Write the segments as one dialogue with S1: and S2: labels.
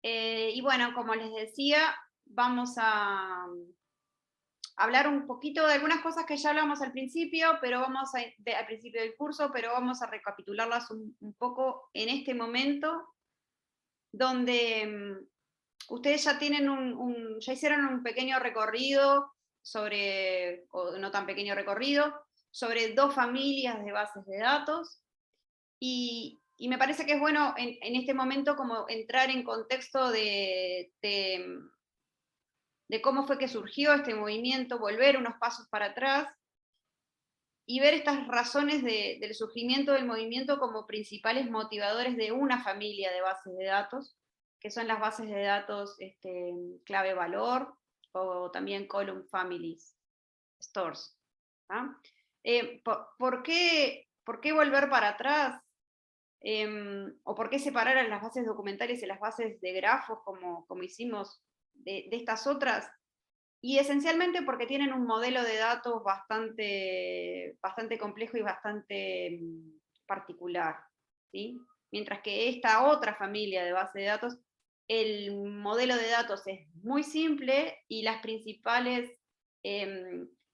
S1: Y bueno, como les decía, vamos a hablar un poquito de algunas cosas que ya hablamos al principio, pero al principio del curso, pero vamos a recapitularlas un poco en este momento, donde ustedes ya tienen ya hicieron un pequeño recorrido o no tan pequeño recorrido, sobre dos familias de bases de datos, y me parece que es bueno en este momento como entrar en contexto de cómo fue que surgió este movimiento, volver unos pasos para atrás y ver estas razones del surgimiento del movimiento como principales motivadores de una familia de bases de datos, que son las bases de datos clave valor o también column families stores. ¿Ah? ¿Por qué volver para atrás? ¿O por qué separar a las bases documentales y las bases de grafos como hicimos de estas otras? Y esencialmente porque tienen un modelo de datos bastante complejo y bastante particular, ¿sí? Mientras que esta otra familia de base de datos, el modelo de datos es muy simple y las principales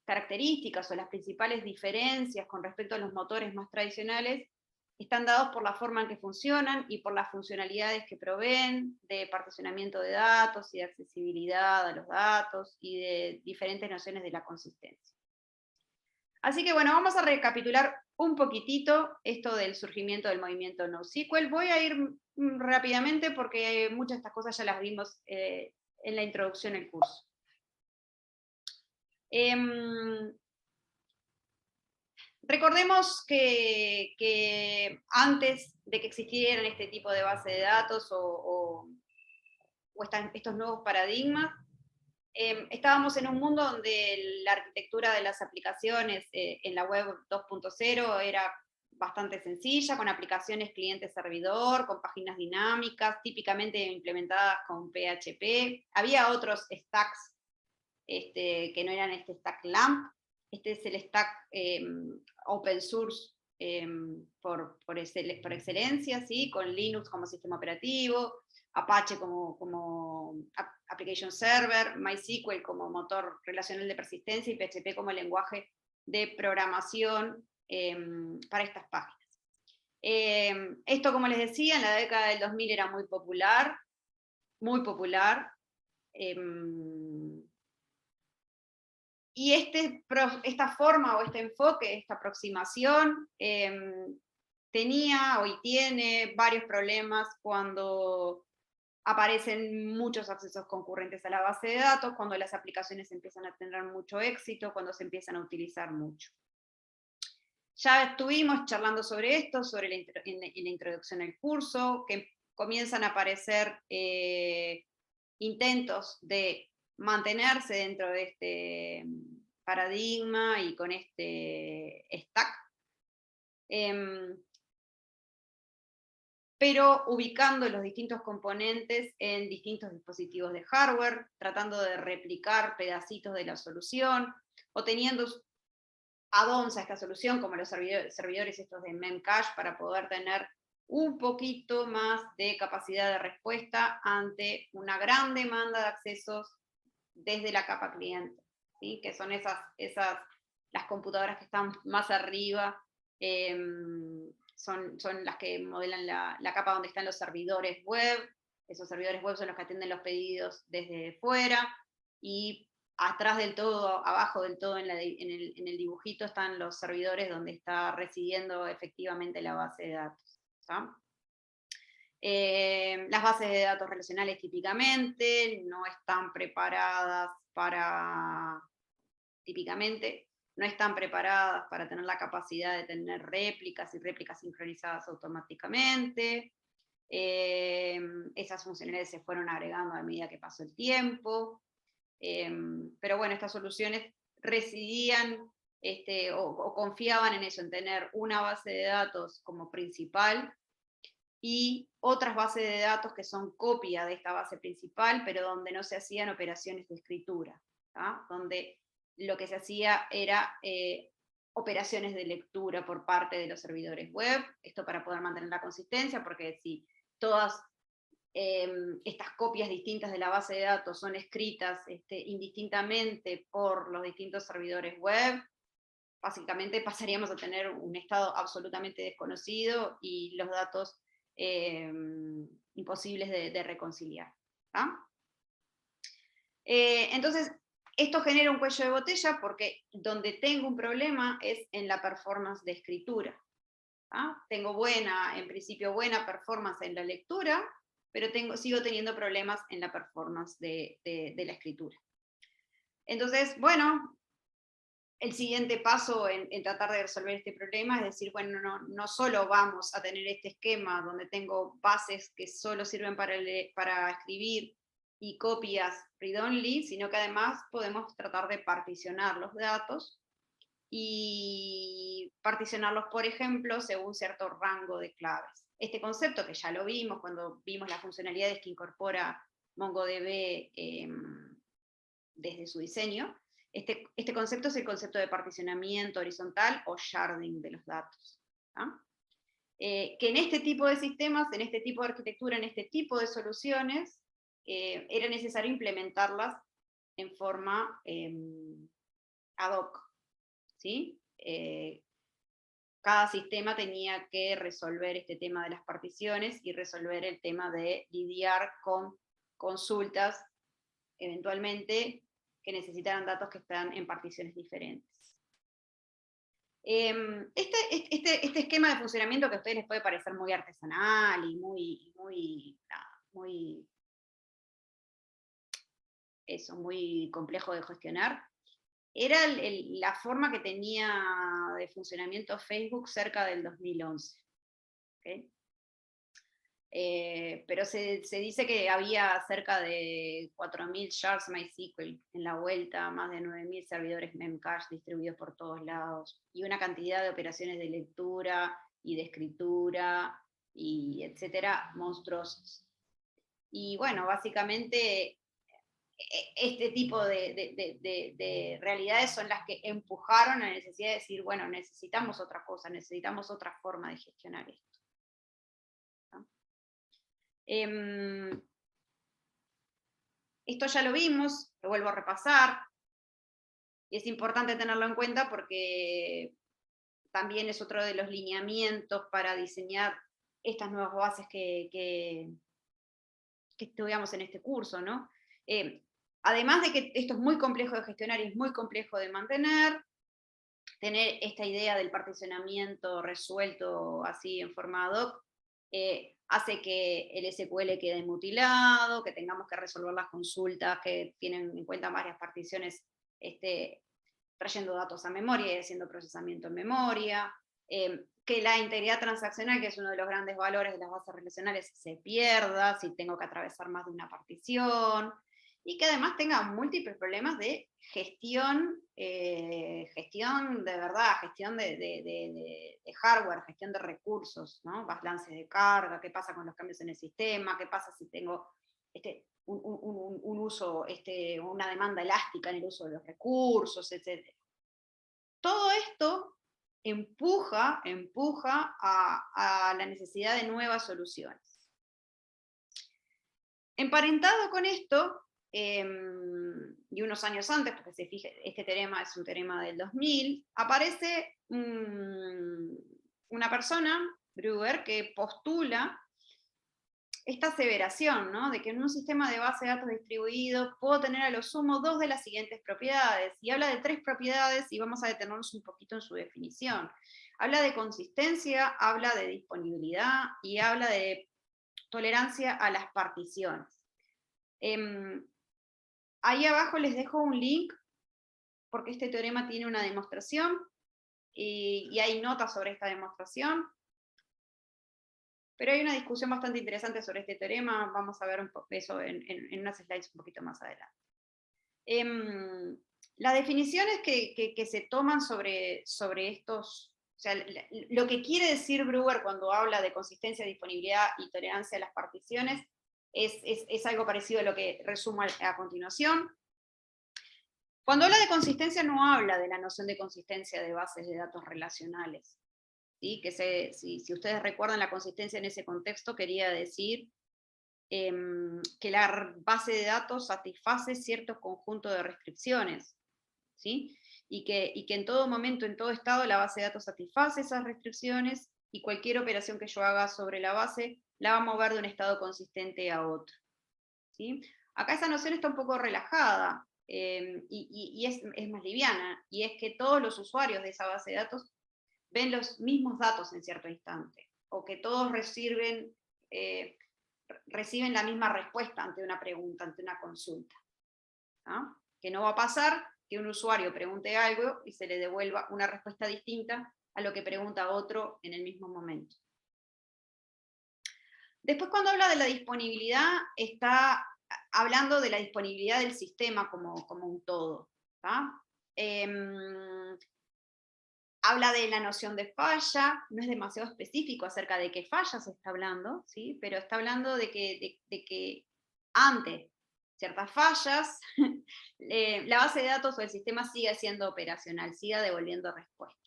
S1: características o las principales diferencias con respecto a los motores más tradicionales están dados por la forma en que funcionan y por las funcionalidades que proveen de particionamiento de datos y de accesibilidad a los datos y de diferentes nociones de la consistencia. Así que bueno, vamos a recapitular un poquitito esto del surgimiento del movimiento NoSQL. Voy a ir rápidamente porque muchas de estas cosas ya las vimos en la introducción al curso. Recordemos que antes de que existieran este tipo de base de datos o estos nuevos paradigmas, estábamos en un mundo donde la arquitectura de las aplicaciones en la web 2.0 era bastante sencilla, con aplicaciones cliente-servidor, con páginas dinámicas, típicamente implementadas con PHP. Había otros stacks que no eran este stack LAMP. Este es el stack open source por excelencia, ¿sí? Con Linux como sistema operativo, Apache como application server, MySQL como motor relacional de persistencia y PHP como lenguaje de programación para estas páginas. Esto, como les decía, en la década del 2000 era muy popular, muy popular. Y esta forma o este enfoque, esta aproximación, tenía y tiene varios problemas cuando aparecen muchos accesos concurrentes a la base de datos, cuando las aplicaciones empiezan a tener mucho éxito, cuando se empiezan a utilizar mucho. Ya estuvimos charlando sobre esto, en la introducción al curso, que comienzan a aparecer intentos de mantenerse dentro de este paradigma y con este stack, pero ubicando los distintos componentes en distintos dispositivos de hardware, tratando de replicar pedacitos de la solución, o teniendo add-ons a esta solución, como los servidores estos de Memcache, para poder tener un poquito más de capacidad de respuesta ante una gran demanda de accesos desde la capa cliente, ¿sí? Que son las computadoras que están más arriba, son las que modelan la capa donde están los servidores web. Esos servidores web son los que atienden los pedidos desde fuera, y atrás del todo, abajo del todo en el dibujito están los servidores donde está residiendo efectivamente la base de datos, ¿sí? Las bases de datos relacionales típicamente no están preparadas tener la capacidad de tener réplicas y réplicas sincronizadas automáticamente. Esas funcionalidades se fueron agregando a medida que pasó el tiempo. Pero bueno, estas soluciones residían o confiaban en eso, en tener una base de datos como principal y otras bases de datos que son copia de esta base principal, pero donde no se hacían operaciones de escritura, ¿tá? Donde lo que se hacía era operaciones de lectura por parte de los servidores web, esto para poder mantener la consistencia, porque si todas estas copias distintas de la base de datos son escritas indistintamente por los distintos servidores web, básicamente pasaríamos a tener un estado absolutamente desconocido y los datos imposibles de reconciliar. Entonces, esto genera un cuello de botella porque donde tengo un problema es en la performance de escritura. Tengo en principio buena performance en la lectura, pero sigo teniendo problemas en la performance de la escritura. Entonces, bueno, el siguiente paso en tratar de resolver este problema es decir, bueno, no solo vamos a tener este esquema donde tengo bases que solo sirven para escribir y copias read-only, sino que además podemos tratar de particionar los datos y particionarlos, por ejemplo, según cierto rango de claves. Este concepto, que ya lo vimos cuando vimos las funcionalidades que incorpora MongoDB desde su diseño, este concepto es el concepto de particionamiento horizontal o sharding de los datos. Que en este tipo de sistemas, en este tipo de arquitectura, en este tipo de soluciones, era necesario implementarlas en forma ad hoc. ¿Sí? Cada sistema tenía que resolver este tema de las particiones y resolver el tema de lidiar con consultas, eventualmente, que necesitaran datos que están en particiones diferentes. Este esquema de funcionamiento que a ustedes les puede parecer muy artesanal y muy complejo de gestionar, era la forma que tenía de funcionamiento Facebook cerca del 2011. ¿Okay? Pero se dice que había cerca de 4.000 shards MySQL en la vuelta, más de 9.000 servidores Memcache distribuidos por todos lados, y una cantidad de operaciones de lectura y de escritura, y etcétera, monstruosos. Y bueno, básicamente este tipo de realidades son las que empujaron a la necesidad de decir, bueno, necesitamos otra cosa, necesitamos otra forma de gestionar esto. Esto ya lo vimos, lo vuelvo a repasar, y es importante tenerlo en cuenta porque también es otro de los lineamientos para diseñar estas nuevas bases que estudiamos en este curso, ¿no? Además de que esto es muy complejo de gestionar y es muy complejo de mantener, tener esta idea del particionamiento resuelto así en forma ad hoc, hace que el SQL quede mutilado, que tengamos que resolver las consultas que tienen en cuenta varias particiones, trayendo datos a memoria y haciendo procesamiento en memoria, que la integridad transaccional, que es uno de los grandes valores de las bases relacionales, se pierda si tengo que atravesar más de una partición, y que además tenga múltiples problemas de gestión de verdad, gestión de hardware, gestión de recursos, ¿no? Balance de carga, qué pasa con los cambios en el sistema, qué pasa si tengo un uso, una demanda elástica en el uso de los recursos, etc. Todo esto empuja a la necesidad de nuevas soluciones. Emparentado con esto, y unos años antes, porque se fije, este teorema es un teorema del 2000, aparece una persona, Brewer, que postula esta aseveración, ¿no? De que en un sistema de base de datos distribuido puedo tener a lo sumo dos de las siguientes propiedades, y habla de tres propiedades y vamos a detenernos un poquito en su definición. Habla de consistencia, habla de disponibilidad y habla de tolerancia a las particiones. Ahí abajo les dejo un link, porque este teorema tiene una demostración, y hay notas sobre esta demostración, pero hay una discusión bastante interesante sobre este teorema, vamos a ver un poco eso en unas slides un poquito más adelante. Las definiciones que se toman sobre estos, o sea, lo que quiere decir Brewer cuando habla de consistencia, disponibilidad y tolerancia a las particiones, es algo parecido a lo que resumo a continuación. Cuando habla de consistencia no habla de la noción de consistencia de bases de datos relacionales. ¿Sí? Si ustedes recuerdan, la consistencia en ese contexto quería decir que la base de datos satisface cierto conjunto de restricciones, ¿sí? Y que en todo momento, en todo estado, la base de datos satisface esas restricciones y cualquier operación que yo haga sobre la base la va a mover de un estado consistente a otro, ¿sí? Acá esa noción está un poco relajada y es más liviana, y es que todos los usuarios de esa base de datos ven los mismos datos en cierto instante, o que todos reciben la misma respuesta ante una pregunta, ante una consulta, ¿no? Que no va a pasar que un usuario pregunte algo y se le devuelva una respuesta distinta a lo que pregunta otro en el mismo momento. Después, cuando habla de la disponibilidad, está hablando de la disponibilidad del sistema como un todo, ¿tá? Habla de la noción de falla, no es demasiado específico acerca de qué falla se está hablando, ¿sí? Pero está hablando de que ante ciertas fallas, la base de datos o el sistema sigue siendo operacional, siga devolviendo respuestas.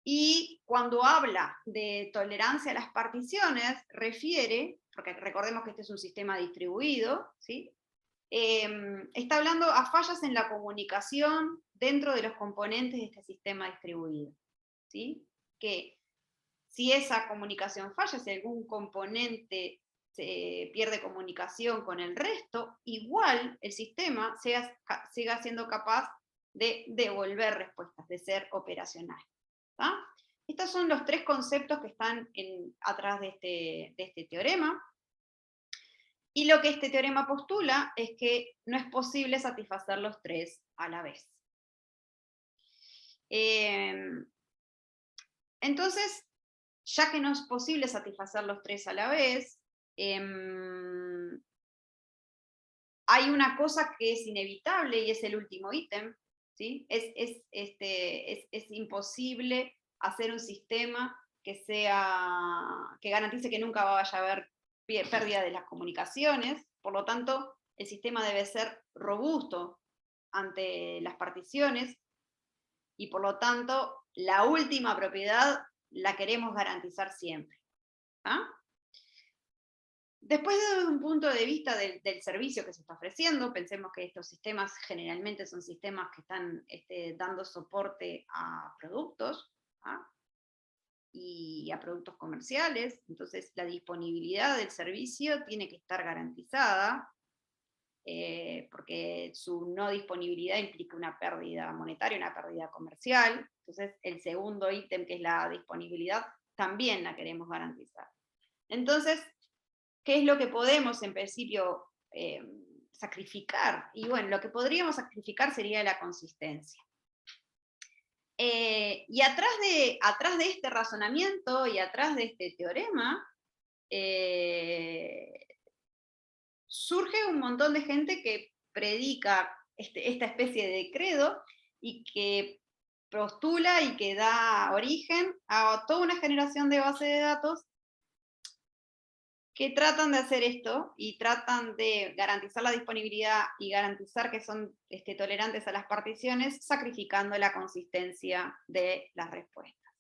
S1: Y cuando habla de tolerancia a las particiones, refiere, porque recordemos que este es un sistema distribuido, ¿sí? Está hablando a fallas en la comunicación dentro de los componentes de este sistema distribuido, ¿sí? Que si esa comunicación falla, si algún componente se pierde comunicación con el resto, igual el sistema siga siendo capaz de devolver respuestas, de ser operacional. ¿Tá? Estos son los tres conceptos que están atrás de este teorema. Y lo que este teorema postula es que no es posible satisfacer los tres a la vez. Entonces, ya que no es posible satisfacer los tres a la vez, hay una cosa que es inevitable y es el último ítem, ¿sí? Es imposible hacer un sistema que garantice que nunca vaya a haber pérdida de las comunicaciones, por lo tanto, el sistema debe ser robusto ante las particiones, y por lo tanto, la última propiedad la queremos garantizar siempre. ¿Ah? Después, desde un punto de vista del servicio que se está ofreciendo, pensemos que estos sistemas generalmente son sistemas que están dando soporte a productos, ¿ah? Y a productos comerciales, entonces la disponibilidad del servicio tiene que estar garantizada, porque su no disponibilidad implica una pérdida monetaria, una pérdida comercial. Entonces el segundo ítem, que es la disponibilidad, también la queremos garantizar. Entonces, ¿qué es lo que podemos en principio sacrificar? Y bueno, lo que podríamos sacrificar sería la consistencia. Y atrás de este razonamiento y atrás de este teorema, surge un montón de gente que predica esta especie de credo y que postula y que da origen a toda una generación de bases de datos que tratan de hacer esto y tratan de garantizar la disponibilidad y garantizar que son tolerantes a las particiones, sacrificando la consistencia de las respuestas.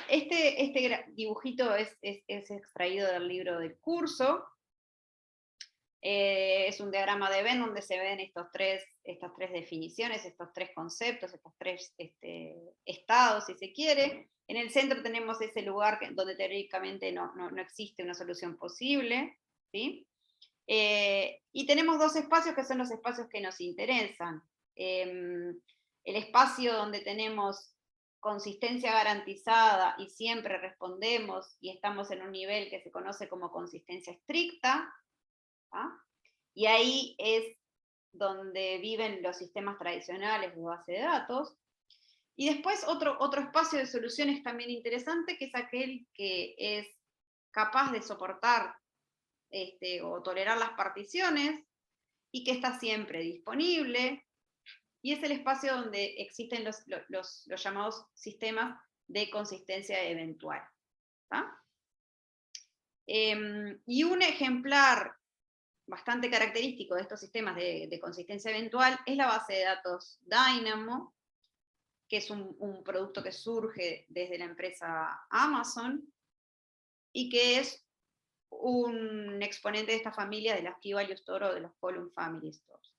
S1: Este dibujito es extraído del libro del curso. Es un diagrama de Venn donde se ven estas tres definiciones, estos tres conceptos, estos tres estados, si se quiere. En el centro tenemos ese lugar donde teóricamente no existe una solución posible, ¿sí? Y tenemos dos espacios que son los espacios que nos interesan. El espacio donde tenemos consistencia garantizada y siempre respondemos y estamos en un nivel que se conoce como consistencia estricta, ¿ah? Y ahí es donde viven los sistemas tradicionales de base de datos. Y después otro espacio de soluciones también interesante, que es aquel que es capaz de soportar o tolerar las particiones y que está siempre disponible, y es el espacio donde existen los llamados sistemas de consistencia eventual. ¿Tá? Y un ejemplar bastante característico de estos sistemas de consistencia eventual es la base de datos Dynamo, que es un producto que surge desde la empresa Amazon, y que es un exponente de esta familia de las key value store o de los column family stores.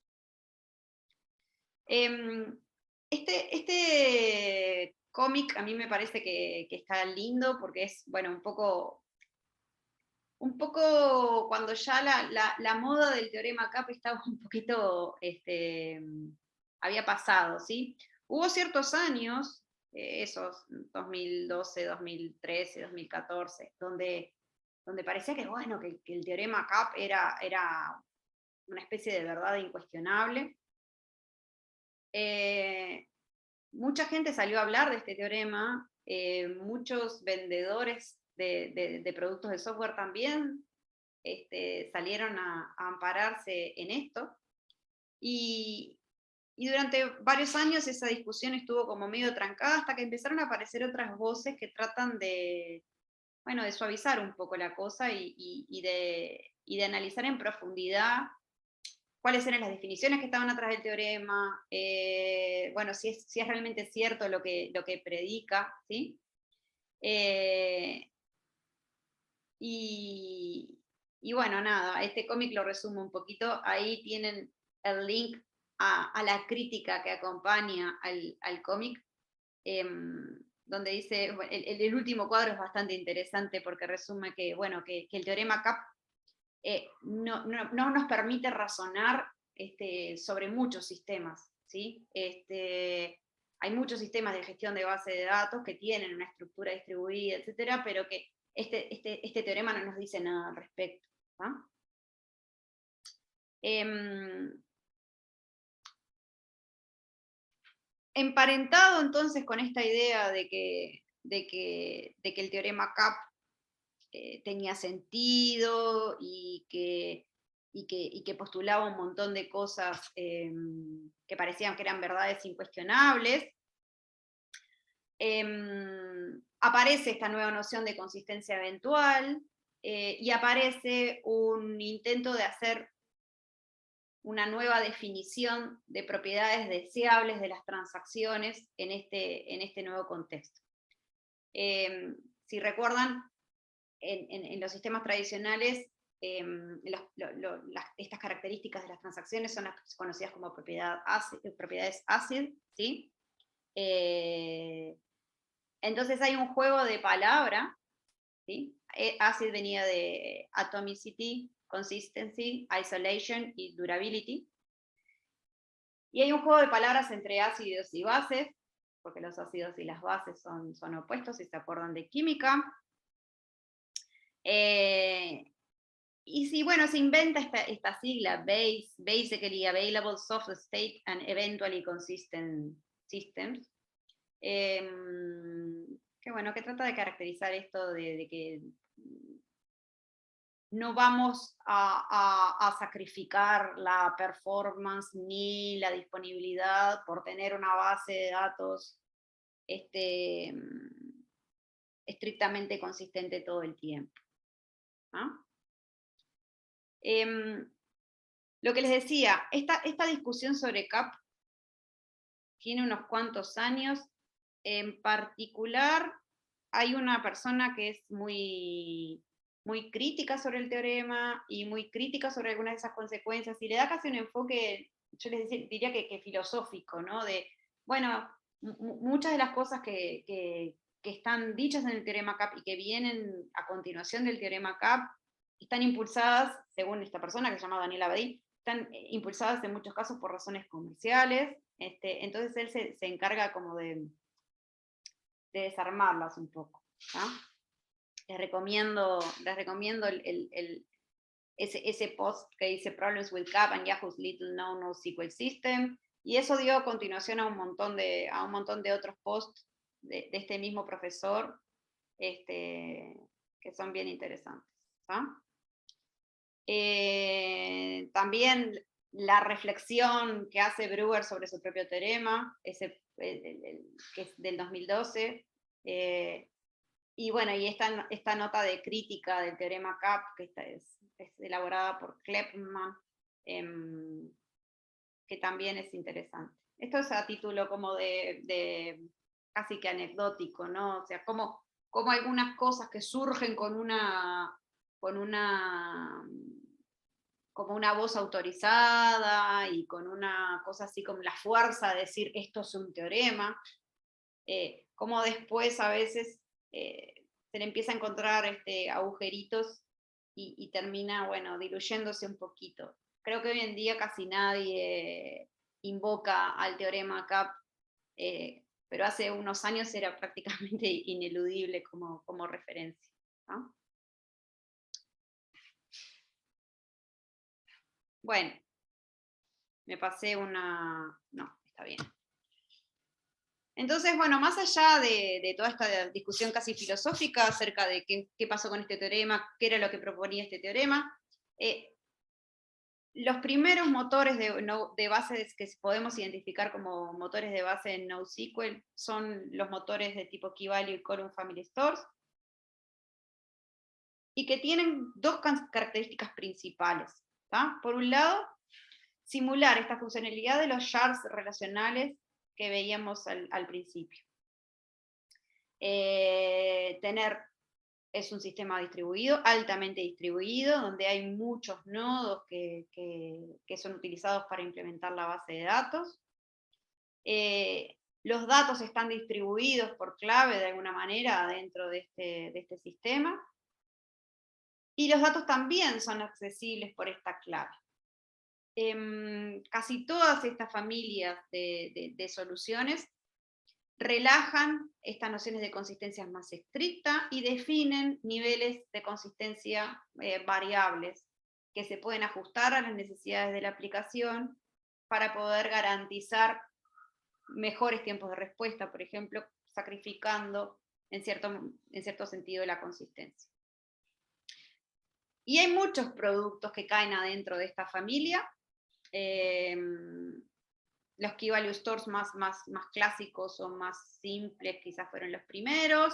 S1: Este cómic a mí me parece que está lindo porque es, bueno, un poco cuando ya la moda del teorema CAP estaba un poquito, había pasado, ¿sí? Hubo ciertos años, esos 2012, 2013, 2014, donde parecía que, bueno, que el teorema CAP era una especie de verdad incuestionable. Mucha gente salió a hablar de este teorema, muchos vendedores de productos de software también salieron a ampararse en esto, y durante varios años esa discusión estuvo como medio trancada hasta que empezaron a aparecer otras voces que tratan de, bueno, de suavizar un poco la cosa y de analizar en profundidad cuáles eran las definiciones que estaban atrás del teorema, bueno, si es realmente cierto lo que predica, ¿sí? Y bueno, nada, este cómic lo resumo un poquito, ahí tienen el link a la crítica que acompaña al cómic, donde dice, el último cuadro es bastante interesante porque resume que, bueno, que el teorema CAP no nos permite razonar sobre muchos sistemas, ¿sí? Hay muchos sistemas de gestión de base de datos que tienen una estructura distribuida, etcétera, pero que este teorema no nos dice nada al respecto, ¿no? Emparentado entonces con esta idea de que el teorema CAP tenía sentido y que postulaba un montón de cosas que parecían que eran verdades incuestionables, aparece esta nueva noción de consistencia eventual y aparece un intento de hacer una nueva definición de propiedades deseables de las transacciones en este nuevo contexto. Si recuerdan, en los sistemas tradicionales, estas características de las transacciones son las conocidas como propiedades ACID, ¿sí? Entonces hay un juego de palabra, ¿sí? ACID venía de atomicity, consistency, isolation y durability. Y hay un juego de palabras entre ácidos y bases, porque los ácidos y las bases son opuestos, si se acuerdan de química. Y si, bueno, se inventa esta sigla, Basically Available Soft State and Eventually Consistent Systems, que bueno, que trata de caracterizar esto de que no vamos a sacrificar la performance ni la disponibilidad por tener una base de datos estrictamente consistente todo el tiempo, ¿no? Lo que les decía, esta discusión sobre CAP tiene unos cuantos años. En particular, hay una persona que es muy crítica sobre el teorema y muy crítica sobre algunas de esas consecuencias, y le da casi un enfoque, yo les diría que filosófico, ¿no? De, bueno, muchas de las cosas que están dichas en el teorema CAP y que vienen a continuación del teorema CAP están impulsadas, según esta persona que se llama Daniel Abadí, están impulsadas en muchos casos por razones comerciales. Entonces él se encarga como de desarmarlas un poco, ¿no? Les recomiendo ese post que dice Problems with CAP and Yahoo's Little Known NoSQL System, y eso dio a continuación a un montón de otros posts de este mismo profesor, que son bien interesantes, ¿no? También la reflexión que hace Brewer sobre su propio teorema, que es del 2012, y bueno, y esta nota de crítica del teorema CAP, que es elaborada por Kleppmann, que también es interesante. Esto es a título como de casi que anecdótico, ¿no? O sea, cómo como algunas cosas que surgen como una voz autorizada y con una cosa así como la fuerza de decir esto es un teorema, como después a veces se le empieza a encontrar agujeritos y termina, bueno, diluyéndose un poquito. Creo que hoy en día casi nadie invoca al teorema CAP, pero hace unos años era prácticamente ineludible como referencia, ¿no? Bueno, me pasé una... No, está bien. Entonces, bueno, más allá de toda esta discusión casi filosófica acerca de qué pasó con este teorema, qué era lo que proponía este teorema, los primeros motores de base que podemos identificar como motores de base en NoSQL son los motores de tipo key-value y column family stores, y que tienen dos características principales, ¿tá? Por un lado, simular esta funcionalidad de los shards relacionales que veíamos al principio. Es un sistema distribuido, altamente distribuido, donde hay muchos nodos que son utilizados para implementar la base de datos. Los datos están distribuidos por clave de alguna manera dentro de este sistema. Y los datos también son accesibles por esta clave. Casi todas estas familias de soluciones relajan estas nociones de consistencia más estricta y definen niveles de consistencia variables que se pueden ajustar a las necesidades de la aplicación para poder garantizar mejores tiempos de respuesta, por ejemplo, sacrificando en cierto sentido la consistencia. Y hay muchos productos que caen adentro de esta familia. Los key value stores más clásicos o más simples quizás fueron los primeros,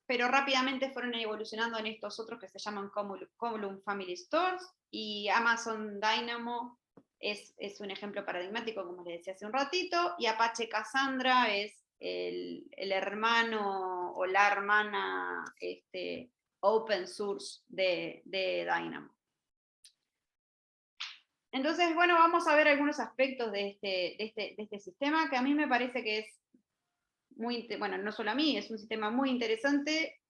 S1: pero rápidamente fueron evolucionando en estos otros que se llaman column family stores, y Amazon Dynamo es un ejemplo paradigmático, como les decía hace un ratito, y Apache Cassandra es el hermano o la hermana open source de Dynamo. Entonces, bueno, vamos a ver algunos aspectos de este sistema, que a mí me parece que es muy, bueno, no solo a mí, es un sistema muy interesante,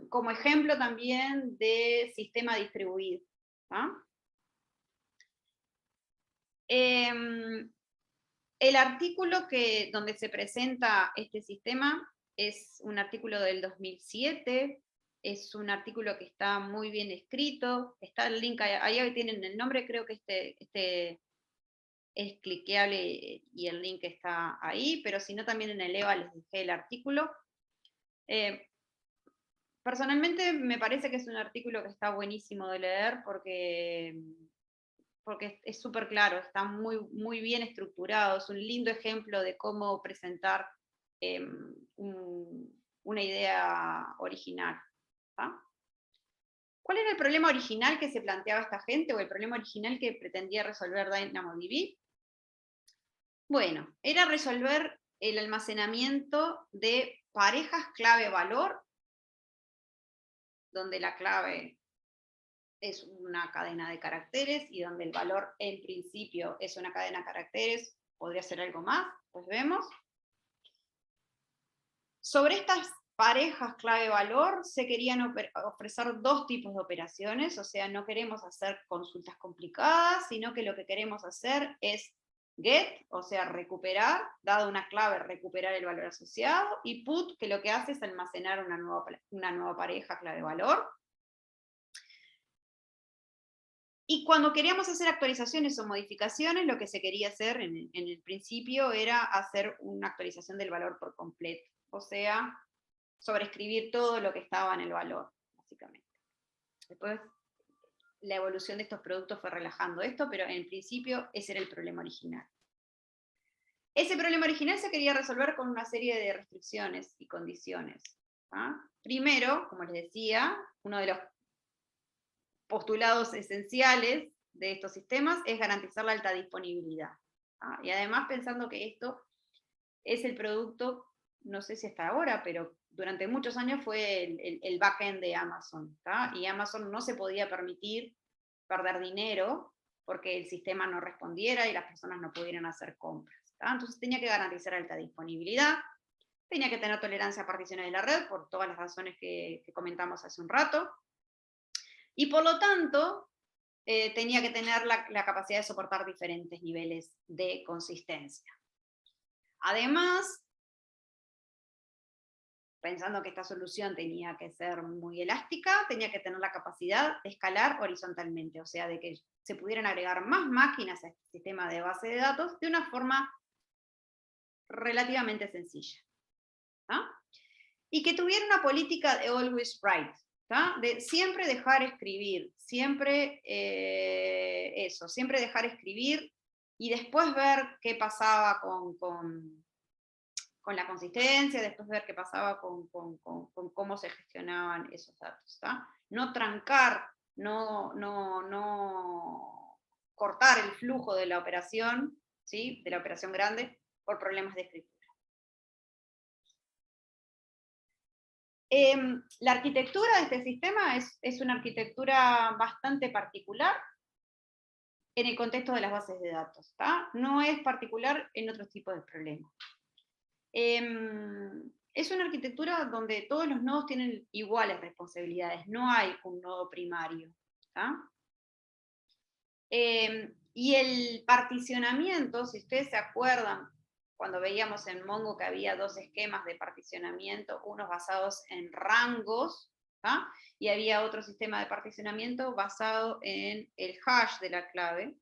S1: como ejemplo también de sistema distribuido, ¿no? El artículo donde se presenta este sistema es un artículo del 2007, es un artículo que está muy bien escrito, está el link, ahí tienen el nombre, creo que es cliqueable y el link está ahí, pero si no también en el EVA les dejé el artículo. Personalmente me parece que es un artículo que está buenísimo de leer porque es súper claro, está muy bien estructurado, es un lindo ejemplo de cómo presentar una idea original. ¿Ah? ¿Cuál era el problema original que se planteaba esta gente, o el problema original que pretendía resolver DynamoDB? Bueno, era resolver el almacenamiento de parejas clave-valor, donde la clave es una cadena de caracteres y donde el valor en principio es una cadena de caracteres, podría ser algo más, pues vemos. Sobre estas parejas clave-valor se querían ofrecer dos tipos de operaciones, o sea, no queremos hacer consultas complicadas, sino que lo que queremos hacer es get, o sea, recuperar, dado una clave, recuperar el valor asociado, y put, que lo que hace es almacenar una nueva pareja clave-valor. Y cuando queríamos hacer actualizaciones o modificaciones, lo que se quería hacer en el principio era hacer una actualización del valor por completo, o sea, sobreescribir todo lo que estaba en el valor, básicamente. Después, la evolución de estos productos fue relajando esto, pero en principio ese era el problema original. Ese problema original se quería resolver con una serie de restricciones y condiciones. ¿Ah? Primero, como les decía, uno de los postulados esenciales de estos sistemas es garantizar la alta disponibilidad. ¿Ah? Y además pensando que esto es el producto no sé si hasta ahora, pero durante muchos años fue el backend de Amazon, ¿tá? Y Amazon no se podía permitir perder dinero porque el sistema no respondiera y las personas no pudieran hacer compras, ¿tá? Entonces tenía que garantizar alta disponibilidad, tenía que tener tolerancia a particiones de la red por todas las razones que comentamos hace un rato, y por lo tanto tenía que tener la capacidad de soportar diferentes niveles de consistencia. Además, pensando que esta solución tenía que ser muy elástica, tenía que tener la capacidad de escalar horizontalmente, o sea, de que se pudieran agregar más máquinas a este sistema de base de datos de una forma relativamente sencilla. ¿Ah? Y que tuviera una política de always write, ¿tá? De siempre dejar escribir, siempre eso, siempre dejar escribir y después ver qué pasaba con la consistencia, después ver qué pasaba con cómo se gestionaban esos datos. ¿Tá? No trancar, no cortar el flujo de la operación, ¿sí? De la operación grande, por problemas de escritura. La arquitectura de este sistema es una arquitectura bastante particular en el contexto de las bases de datos. ¿Tá? No es particular en otros tipos de problemas. Es una arquitectura donde todos los nodos tienen iguales responsabilidades, no hay un nodo primario. ¿Tá? Y el particionamiento, si ustedes se acuerdan, cuando veíamos en Mongo que había dos esquemas de particionamiento, unos basados en rangos, ¿tá? Y había otro sistema de particionamiento basado en el hash de la clave.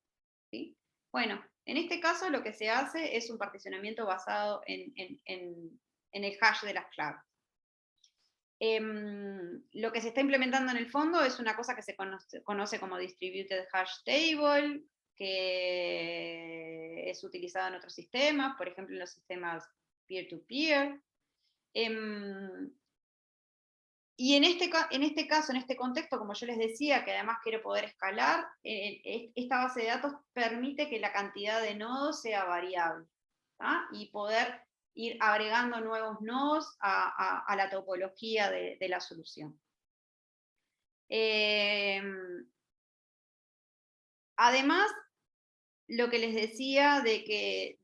S1: ¿Sí? Bueno, en este caso lo que se hace es un particionamiento basado en el hash de las claves. Lo que se está implementando en el fondo es una cosa que se conoce como Distributed Hash Table, que es utilizado en otros sistemas, por ejemplo en los sistemas peer-to-peer. Y en este caso, en este contexto, como yo les decía, que además quiero poder escalar, esta base de datos permite que la cantidad de nodos sea variable, ¿tá? Y poder ir agregando nuevos nodos a la topología de la solución. Además, lo que les decía de que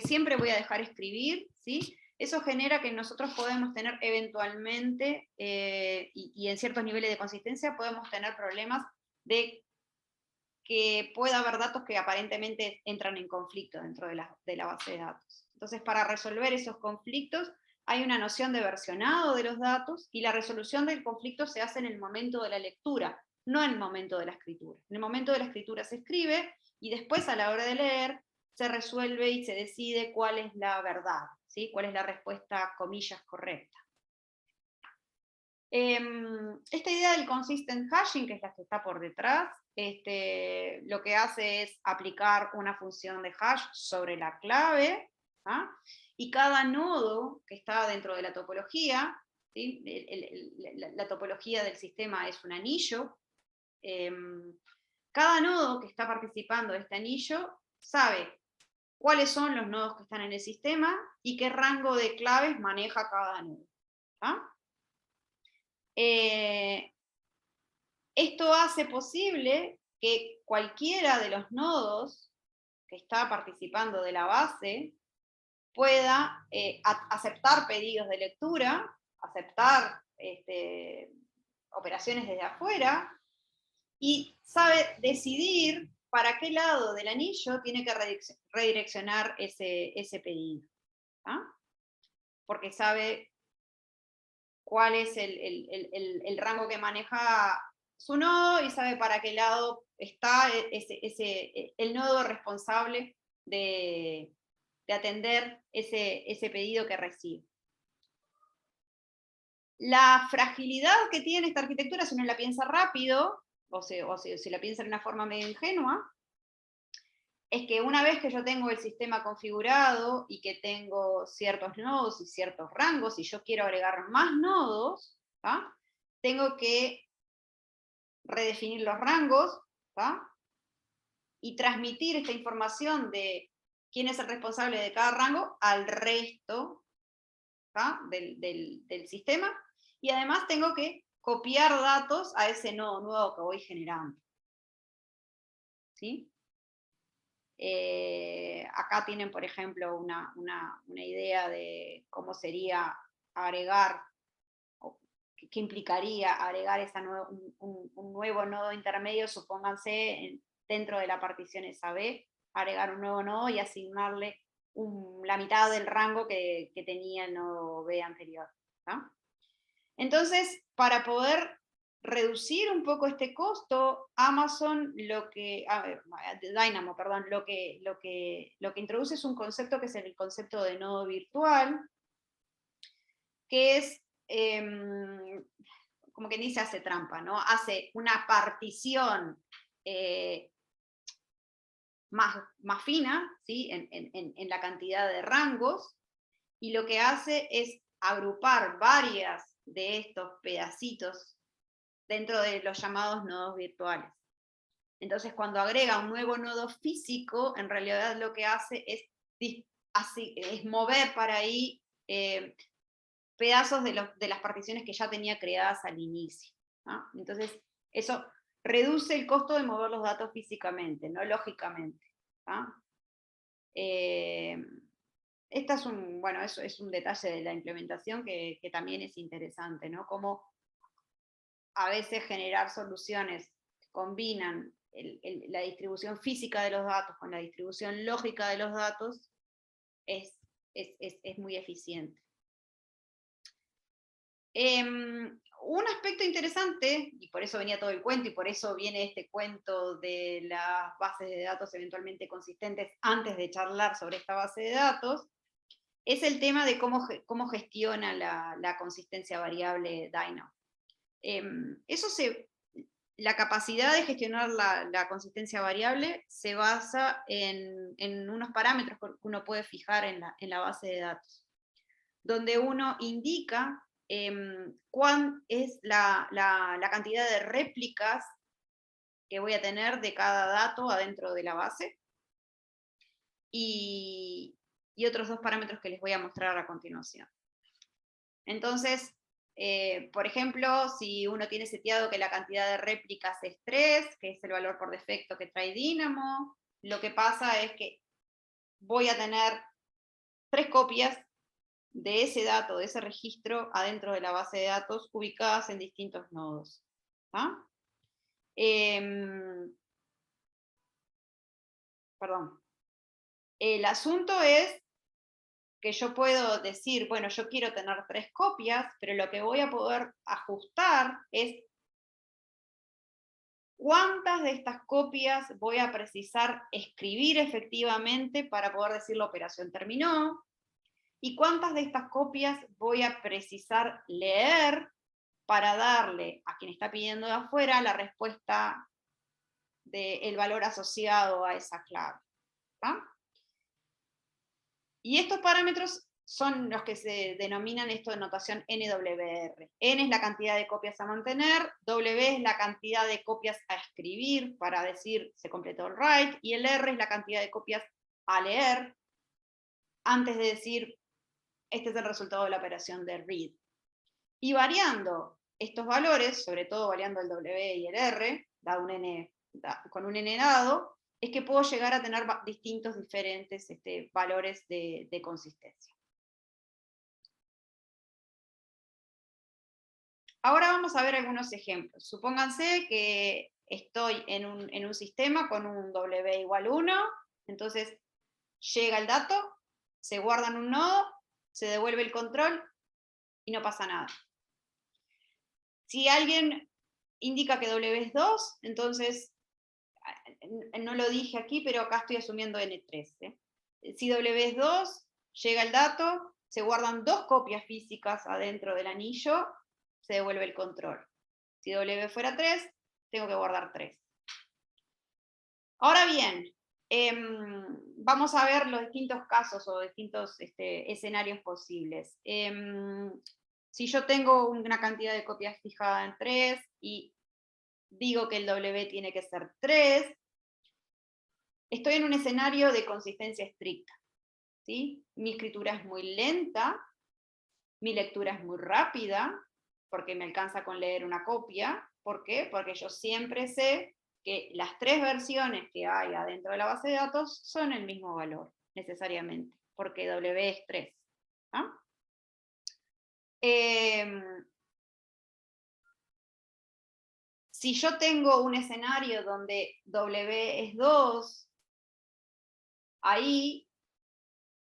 S1: siempre voy a dejar escribir, ¿sí? Eso genera que nosotros podemos tener eventualmente, y en ciertos niveles de consistencia, podemos tener problemas de que pueda haber datos que aparentemente entran en conflicto dentro de la base de datos. Entonces, para resolver esos conflictos, hay una noción de versionado de los datos, y la resolución del conflicto se hace en el momento de la lectura, no en el momento de la escritura. En el momento de la escritura se escribe, y después a la hora de leer, se resuelve y se decide cuál es la verdad, ¿sí? Cuál es la respuesta, comillas, correcta. Esta idea del consistent hashing, que es la que está por detrás, lo que hace es aplicar una función de hash sobre la clave, ¿ah? Y cada nodo que está dentro de la topología, ¿sí? La topología del sistema es un anillo, cada nodo que está participando de este anillo sabe cuáles son los nodos que están en el sistema y qué rango de claves maneja cada nodo. ¿Ah? Esto hace posible que cualquiera de los nodos que está participando de la base pueda aceptar pedidos de lectura, aceptar operaciones desde afuera, y sabe decidir para qué lado del anillo tiene que redireccionar ese pedido. ¿Ah? Porque sabe cuál es el rango que maneja su nodo y sabe para qué lado está el nodo responsable de atender ese pedido que recibe. La fragilidad que tiene esta arquitectura, si uno la piensa rápido, o si la piensa de una forma medio ingenua, es que una vez que yo tengo el sistema configurado y que tengo ciertos nodos y ciertos rangos, y yo quiero agregar más nodos, ¿tá? Tengo que redefinir los rangos, ¿tá? Y transmitir esta información de quién es el responsable de cada rango al resto del sistema, y además tengo que copiar datos a ese nodo nuevo que voy generando. ¿Sí? Acá tienen, por ejemplo, una idea de cómo sería agregar, o qué implicaría agregar un nuevo nodo intermedio, supónganse, dentro de la partición esa B, agregar un nuevo nodo y asignarle la mitad del rango que tenía el nodo B anterior. ¿tá? Entonces, para poder reducir un poco este costo, Amazon Dynamo, perdón, lo que introduce es un concepto que es el concepto de nodo virtual, que es, como quien dice, hace trampa, ¿no? Hace una partición más fina, ¿sí? en la cantidad de rangos, y lo que hace es agrupar varias de estos pedacitos dentro de los llamados nodos virtuales. Entonces, cuando agrega un nuevo nodo físico, en realidad lo que hace es mover para ahí pedazos de las particiones que ya tenía creadas al inicio. ¿no? Entonces, eso reduce el costo de mover los datos físicamente, no lógicamente. Esta es un detalle de la implementación que también es interesante, ¿no? Cómo a veces generar soluciones que combinan la distribución física de los datos con la distribución lógica de los datos es muy eficiente. Un aspecto interesante, y por eso venía todo el cuento, y por eso viene este cuento de las bases de datos eventualmente consistentes antes de charlar sobre esta base de datos, es el tema de cómo gestiona la consistencia variable Dynamo. La capacidad de gestionar la consistencia variable se basa en unos parámetros que uno puede fijar en la base de datos, donde uno indica cuál es la cantidad de réplicas que voy a tener de cada dato adentro de la base, y otros dos parámetros que les voy a mostrar a continuación. Entonces, por ejemplo, si uno tiene seteado que la cantidad de réplicas es 3, que es el valor por defecto que trae Dynamo, lo que pasa es que voy a tener 3 copias de ese dato, de ese registro, adentro de la base de datos, ubicadas en distintos nodos. Perdón. El asunto es que yo puedo decir, bueno, yo quiero tener 3 copias, pero lo que voy a poder ajustar es cuántas de estas copias voy a precisar escribir efectivamente para poder decir la operación terminó, y cuántas de estas copias voy a precisar leer para darle a quien está pidiendo de afuera la respuesta del valor asociado a esa clave. Y estos parámetros son los que se denominan esto de notación NWR. N es la cantidad de copias a mantener, W es la cantidad de copias a escribir para decir se completó el write, y el R es la cantidad de copias a leer antes de decir este es el resultado de la operación de read. Y variando estos valores, sobre todo variando el W y el R, con un N dado, es que puedo llegar a tener distintos diferentes valores de consistencia. Ahora vamos a ver algunos ejemplos. Supónganse que estoy en un sistema con un W igual 1, entonces llega el dato, se guarda en un nodo, se devuelve el control y no pasa nada. Si alguien indica que W es 2, entonces, no lo dije aquí, pero acá estoy asumiendo N3. Si W es 2, llega el dato, se guardan 2 copias físicas adentro del anillo, se devuelve el control. Si W fuera 3, tengo que guardar 3. Ahora bien, vamos a ver los distintos casos o distintos escenarios posibles. Si yo tengo una cantidad de copias fijada en 3 y digo que el W tiene que ser 3, estoy en un escenario de consistencia estricta, ¿sí? Mi escritura es muy lenta, mi lectura es muy rápida, porque me alcanza con leer una copia. ¿Por qué? Porque yo siempre sé que las 3 versiones que hay adentro de la base de datos son el mismo valor, necesariamente, porque W es 3. ¿Ah? Si yo tengo un escenario donde W es 2, ahí,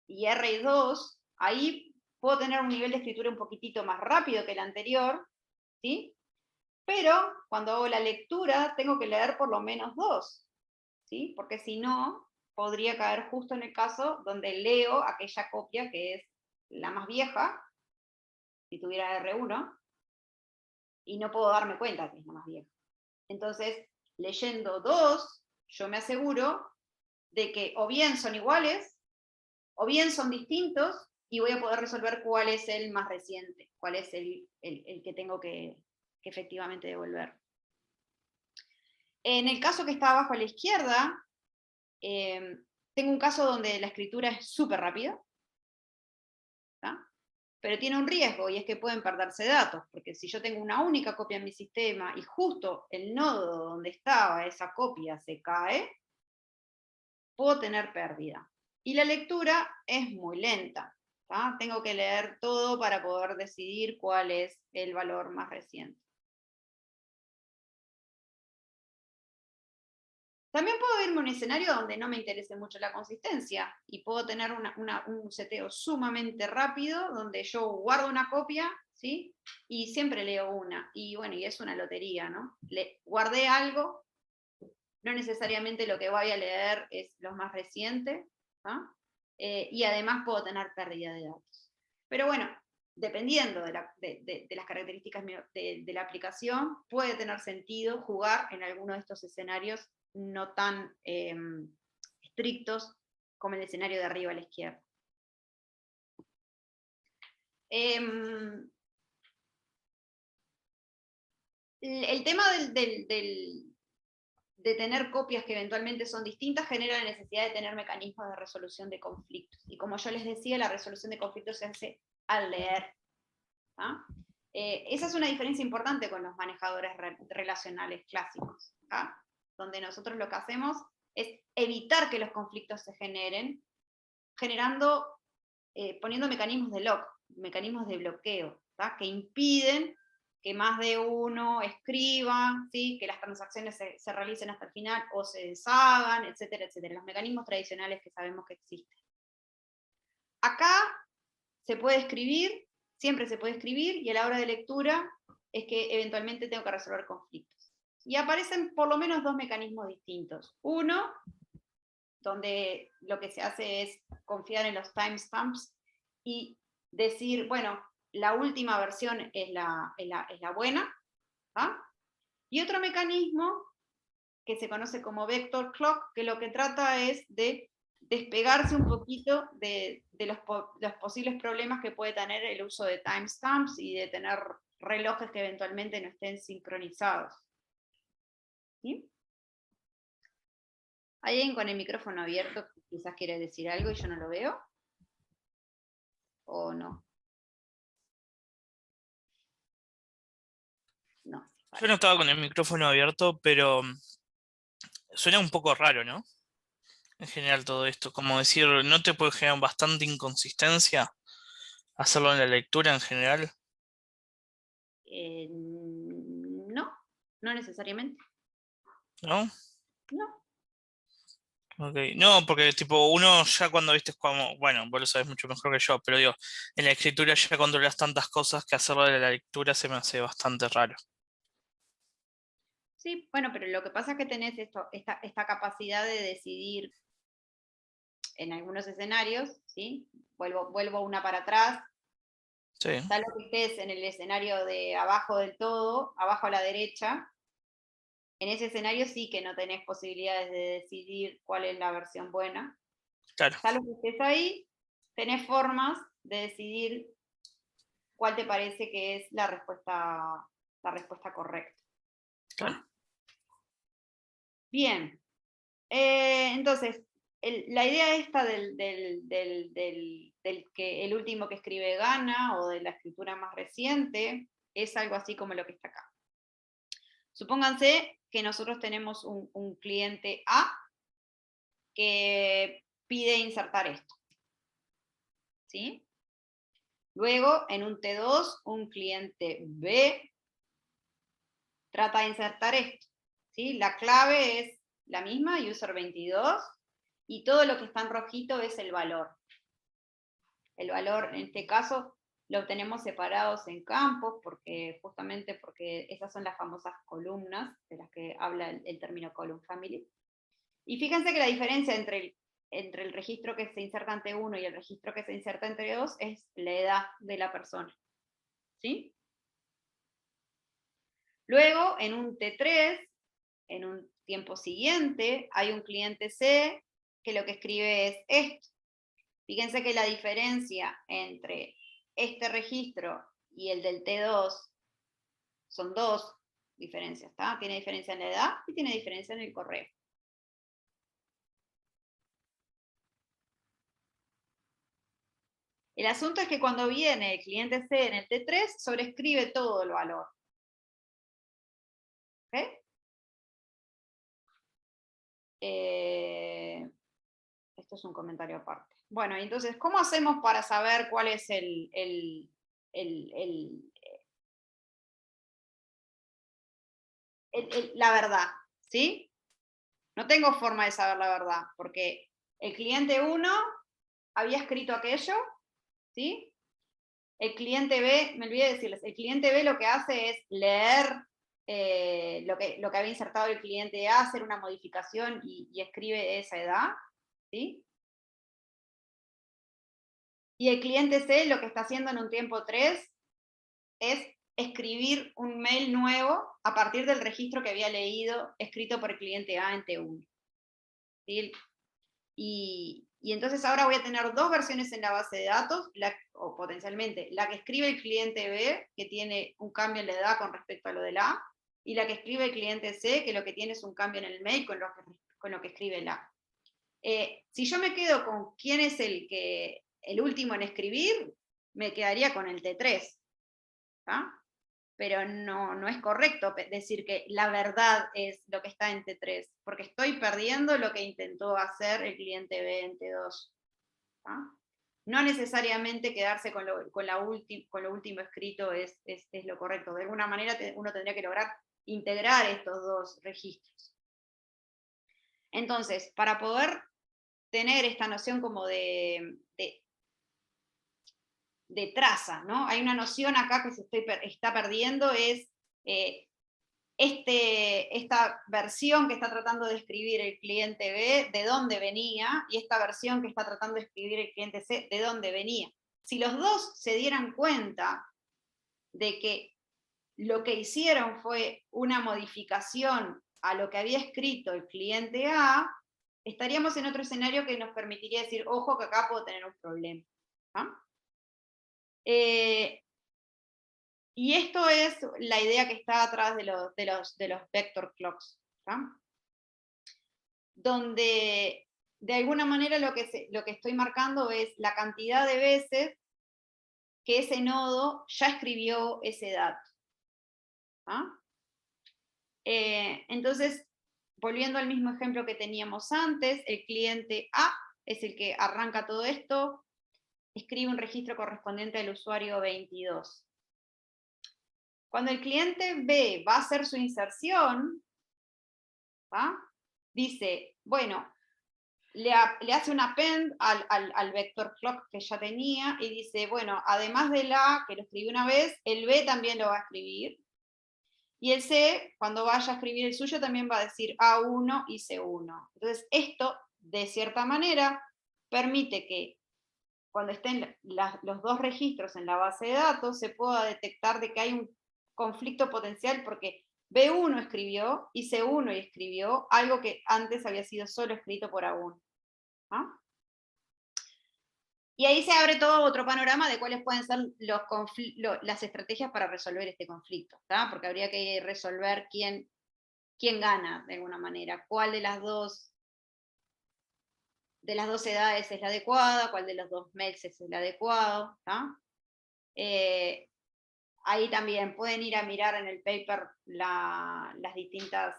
S1: y R es 2, ahí puedo tener un nivel de escritura un poquitito más rápido que el anterior, ¿sí? Pero cuando hago la lectura tengo que leer por lo menos 2, ¿sí? Porque si no, podría caer justo en el caso donde leo aquella copia que es la más vieja, si tuviera R1, y no puedo darme cuenta que es la más vieja. Entonces, leyendo 2, yo me aseguro de que o bien son iguales, o bien son distintos, y voy a poder resolver cuál es el más reciente, cuál es el que tengo que efectivamente devolver. En el caso que está abajo a la izquierda, tengo un caso donde la escritura es súper rápida, ¿tá? Pero tiene un riesgo, y es que pueden perderse datos, porque si yo tengo una única copia en mi sistema y justo el nodo donde estaba esa copia se cae, puedo tener pérdida. Y la lectura es muy lenta, ¿tá? Tengo que leer todo para poder decidir cuál es el valor más reciente. También puedo irme a un escenario donde no me interese mucho la consistencia y puedo tener un seteo sumamente rápido donde yo guardo una copia, ¿sí? Y siempre leo una. Y bueno, y es una lotería, ¿no? Guardé algo, no necesariamente lo que voy a leer es lo más reciente, ¿no? Y además puedo tener pérdida de datos. Pero bueno, dependiendo de las características de la aplicación, puede tener sentido jugar en alguno de estos escenarios no tan estrictos como el escenario de arriba a la izquierda. El tema de tener copias que eventualmente son distintas genera la necesidad de tener mecanismos de resolución de conflictos. Y como yo les decía, la resolución de conflictos se hace al leer. ¿Ah? Esa es una diferencia importante con los manejadores relacionales clásicos, ¿ah? Donde nosotros lo que hacemos es evitar que los conflictos se generen, poniendo mecanismos de lock, mecanismos de bloqueo, ¿tá? Que impiden que más de uno escriba, ¿sí? Que las transacciones se realicen hasta el final o se deshagan, etcétera, etcétera. Los mecanismos tradicionales que sabemos que existen. Acá se puede escribir, siempre se puede escribir, y a la hora de lectura es que eventualmente tengo que resolver conflictos. Y aparecen por lo menos 2 mecanismos distintos. Uno, donde lo que se hace es confiar en los timestamps y decir, bueno, la última versión es la buena, ¿ah? Y otro mecanismo que se conoce como vector clock, que lo que trata es de despegarse un poquito de los posibles problemas que puede tener el uso de timestamps y de tener relojes que eventualmente no estén sincronizados. ¿Sí? ¿Hay alguien con el micrófono abierto que quizás quiere decir algo y yo no lo veo? ¿O no? No.
S2: Yo no estaba con el micrófono abierto, pero suena un poco raro, ¿no? En general todo esto, como decir, ¿no te puede generar bastante inconsistencia hacerlo en la lectura en general?
S1: No, no necesariamente.
S2: ¿No?
S1: No.
S2: Okay. No, porque tipo uno ya cuando viste como, bueno, vos lo sabés mucho mejor que yo, pero digo, en la escritura ya controlas tantas cosas que hacerlo de la lectura se me hace bastante raro.
S1: Sí, bueno, pero lo que pasa es que tenés esta capacidad de decidir en algunos escenarios, ¿sí? Vuelvo una para atrás,
S2: Sí,
S1: salvo que estés en el escenario de abajo del todo, abajo a la derecha, en ese escenario sí que no tenés posibilidades de decidir cuál es la versión buena.
S2: claro.
S1: Salvo que estés ahí, tenés formas de decidir cuál te parece que es la respuesta correcta.
S2: Claro.
S1: ¿Ah? Bien. Entonces, la idea esta del que el último que escribe gana, o de la escritura más reciente, es algo así como lo que está acá. Supónganse que nosotros tenemos un cliente A que pide insertar esto, ¿sí? Luego, en un T2, un cliente B trata de insertar esto, ¿sí? La clave es la misma, user 22, y todo lo que está en rojito es el valor. El valor, en este caso, lo obtenemos separados en campos, justamente porque esas son las famosas columnas de las que habla el término column family. Y fíjense que la diferencia entre el registro que se inserta ante 1 y el registro que se inserta entre 2 es la edad de la persona, ¿sí? Luego, en un T3, en un tiempo siguiente, hay un cliente C que lo que escribe es esto. Fíjense que la diferencia entre este registro y el del T2 son dos diferencias, ¿está? Tiene diferencia en la edad y tiene diferencia en el correo. El asunto es que cuando viene el cliente C en el T3, sobrescribe todo el valor. ¿Ok? Esto es un comentario aparte. Bueno, entonces, ¿cómo hacemos para saber cuál es la verdad? ¿Sí? No tengo forma de saber la verdad, porque el cliente 1 había escrito aquello, ¿sí? El cliente B, me olvidé de decirles, el cliente B lo que hace es leer lo que había insertado el cliente A, hacer una modificación y escribe esa edad, ¿sí? Y el cliente C lo que está haciendo en un tiempo 3 es escribir un mail nuevo a partir del registro que había leído, escrito por el cliente A en T1. ¿Sí? Y entonces ahora voy a tener dos versiones en la base de datos, o potencialmente, la que escribe el cliente B, que tiene un cambio en la edad con respecto a lo del A, y la que escribe el cliente C, que lo que tiene es un cambio en el mail con lo que escribe el A. Si yo me quedo con quién es el último en escribir, me quedaría con el T3. ¿tá? Pero no es correcto decir que la verdad es lo que está en T3, porque estoy perdiendo lo que intentó hacer el cliente B en T2. No necesariamente quedarse con lo último escrito es lo correcto. De alguna manera uno tendría que lograr integrar estos dos registros. Entonces, para poder tener esta noción como de traza, ¿no? Hay una noción acá que se está perdiendo, es esta versión que está tratando de escribir el cliente B, de dónde venía, y esta versión que está tratando de escribir el cliente C, de dónde venía. Si los dos se dieran cuenta de que lo que hicieron fue una modificación a lo que había escrito el cliente A, estaríamos en otro escenario que nos permitiría decir, ojo que acá puedo tener un problema. Y esto es la idea que está atrás de los vector clocks, donde de alguna manera lo que estoy marcando es la cantidad de veces que ese nodo ya escribió ese dato. Entonces, volviendo al mismo ejemplo que teníamos antes, el cliente A es el que arranca todo esto, escribe un registro correspondiente al usuario 22. Cuando el cliente B va a hacer su inserción, dice, bueno, le hace un append al vector clock que ya tenía y dice, bueno, además del A, que lo escribí una vez, el B también lo va a escribir. Y el C, cuando vaya a escribir el suyo, también va a decir A1 y C1. Entonces, esto, de cierta manera, permite que cuando estén los dos registros en la base de datos, se pueda detectar de que hay un conflicto potencial porque B1 escribió y C1 escribió algo que antes había sido solo escrito por A1. Y ahí se abre todo otro panorama de cuáles pueden ser las estrategias para resolver este conflicto, porque habría que resolver quién gana de alguna manera, cuál de las dos de las dos edades es la adecuada, cuál de los dos mails es el adecuado. Ahí también pueden ir a mirar en el paper las distintas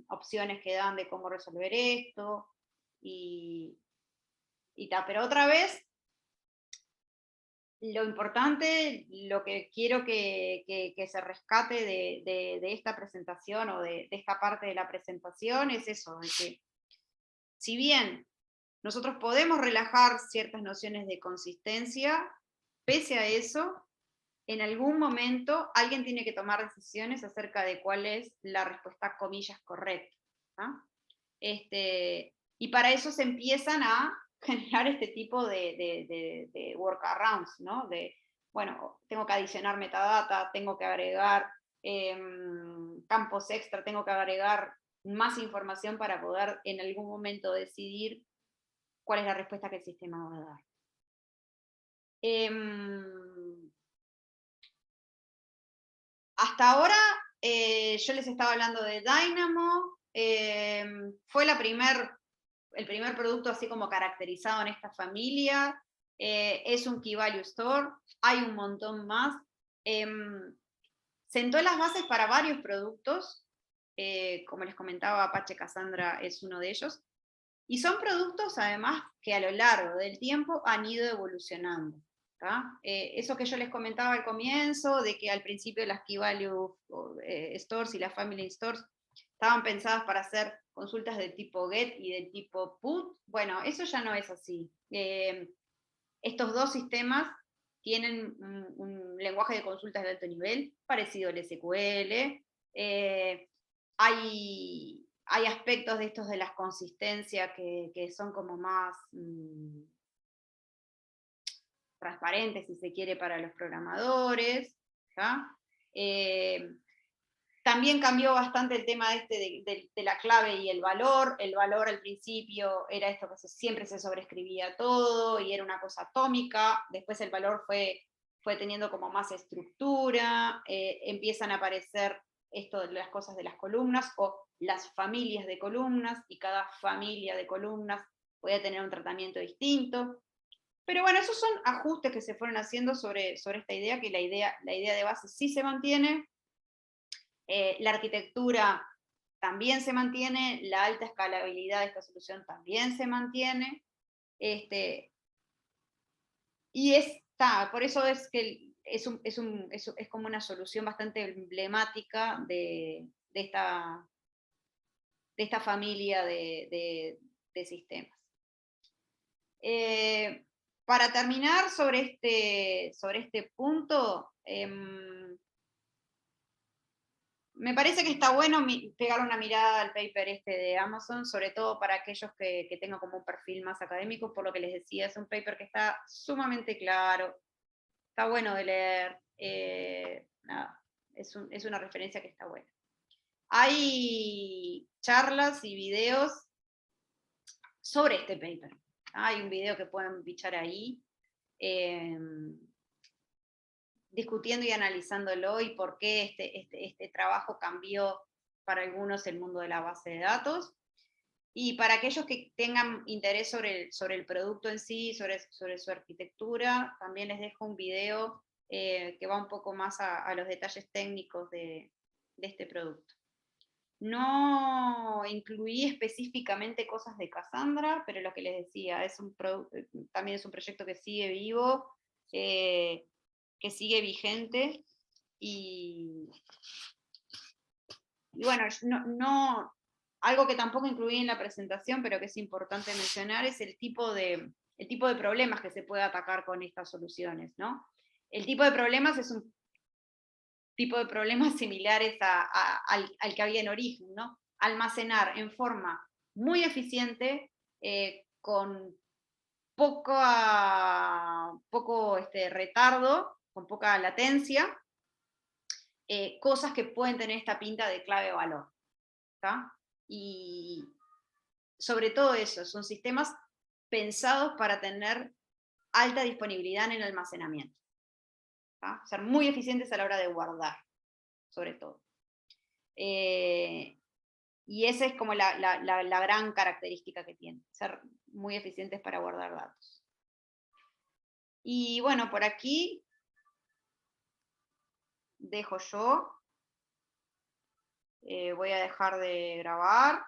S1: opciones que dan de cómo resolver esto, pero otra vez, lo importante, lo que quiero que se rescate de esta presentación o de esta parte de la presentación es eso, de que si bien nosotros podemos relajar ciertas nociones de consistencia, pese a eso, en algún momento alguien tiene que tomar decisiones acerca de cuál es la respuesta, comillas, correcta. Y para eso se empiezan a generar este tipo de workarounds, ¿no? Bueno, tengo que adicionar metadata, tengo que agregar campos extra, tengo que agregar más información para poder en algún momento decidir cuál es la respuesta que el sistema va a dar. Hasta ahora yo les estaba hablando de Dynamo, fue el primer producto así como caracterizado en esta familia, es un Key Value Store, hay un montón más. Sentó las bases para varios productos, como les comentaba, Apache Cassandra es uno de ellos, y son productos además que a lo largo del tiempo han ido evolucionando. Eso que yo les comentaba al comienzo, de que al principio las Key Value Stores y las Family Stores estaban pensadas para hacer consultas de tipo GET y de tipo PUT, bueno, eso ya no es así. Estos dos sistemas tienen un lenguaje de consultas de alto nivel, parecido al SQL. Hay aspectos de estos de las consistencias que son como más transparentes, si se quiere, para los programadores. También cambió bastante el tema de la clave y el valor. El valor al principio era esto que siempre se sobreescribía todo y era una cosa atómica. Después el valor fue teniendo como más estructura. Empiezan a aparecer las cosas de las columnas o las familias de columnas, y cada familia de columnas puede tener un tratamiento distinto. Pero bueno, esos son ajustes que se fueron haciendo sobre esta idea, que la idea de base sí se mantiene. La arquitectura también se mantiene, la alta escalabilidad de esta solución también se mantiene, y por eso es que es como una solución bastante emblemática de esta familia de sistemas. Para terminar sobre este punto, me parece que está bueno pegar una mirada al paper de Amazon, sobre todo para aquellos que tengan como un perfil más académico, por lo que les decía, es un paper que está sumamente claro, está bueno de leer, es una referencia que está buena. Hay charlas y videos sobre este paper. Hay un video que pueden bichar ahí, discutiendo y analizándolo y por qué este trabajo cambió para algunos el mundo de la base de datos. Y para aquellos que tengan interés sobre el producto en sí, sobre su arquitectura, también les dejo un video que va un poco más a los detalles técnicos de este producto. No incluí específicamente cosas de Cassandra, pero lo que les decía, también es un proyecto que sigue vivo, que sigue vigente, y bueno, algo que tampoco incluí en la presentación, pero que es importante mencionar, es el tipo de problemas que se puede atacar con estas soluciones, ¿no? El tipo de problemas es un tipo de problemas similares al que había en origen, ¿no? Almacenar en forma muy eficiente, con poco retardo, con poca latencia, cosas que pueden tener esta pinta de clave-valor. Y sobre todo eso, son sistemas pensados para tener alta disponibilidad en el almacenamiento. Ser muy eficientes a la hora de guardar, sobre todo. Y esa es como la gran característica que tiene, ser muy eficientes para guardar datos. Y bueno, por aquí dejo yo. Voy a dejar de grabar.